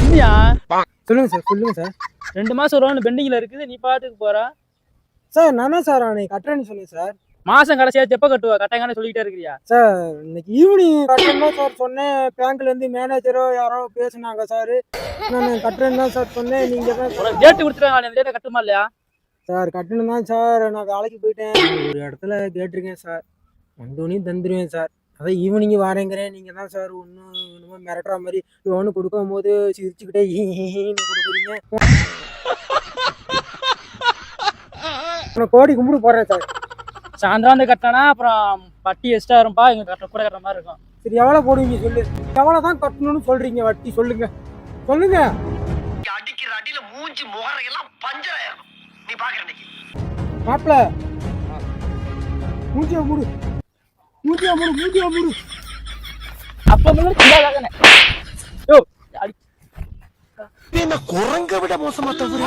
இல்லையா? சொல்லுங்க சார், சொல்லுங்க சார். 2 மாசம் லோன் பெண்டிங்ல இருக்குது. நீ பாட்டுக்கு போற. சார் நான் தான் சார் அன்னைக்கு கட்டுறேன்னு சொன்னேன் சார். மாசம் கடைசியாச்சு எப்ப கட்டுவ? கட்டாயங்கன்னு சொல்லிட்டே இருக்கிறியா? சார் இன்னைக்கு ஈவினிங் கட்டுறேன்னு தான் சார் சொன்னேன். பேங்க்லேருந்து மேனேஜரோ யாரோ பேசுனாங்க சார். நான் கட்டுறேன்னு தான் சார் சொன்னேன். நீங்கள் தான் உனக்கு டேட்டு கொடுத்துருக்காங்க. அந்த டேட்டை கட்டுமா இல்லையா? சார் கட்டணும் தான் சார். நான் வேலைக்கு போயிட்டேன். ஒரு இடத்துல கேட்டிருக்கேன் சார். வந்தோடனையும் தந்துடுவேன் சார். அதான் ஈவினிங் வரேங்கிறேன். நீங்கள் தான் சார் ஒன்றும் மிரட்டுற மாதிரி லோனு கொடுக்கும் போது சிரிச்சுக்கிட்டே ஈன்னு கொடுக்குறீங்க. நான் கோடி கும்பிடு போடுறேன் சார். சாயந்தரம் வந்து கட்டினா அப்புறம் வட்டி எக்ஸ்ட்ரா வரும்பா. இங்க கூட கட்டுற மாதிரி இருக்கும். சரி எவ்வளோ போடுவீங்க சொல்லு. எவ்வளோ தான் கட்டணும்னு சொல்கிறீங்க வட்டி சொல்லுங்க சொல்லுங்க. அடிக்கிற அடியில மூஞ்சி முகரையெல்லாம் பஞ்சர் ஆயிரும். நீ பாக்குற இன்னைக்கு மாப்பிள மூஞ்சியா மூடு. அப்ப முன்னாடி யோ என்ன குரங்க விட மோசமா தவிர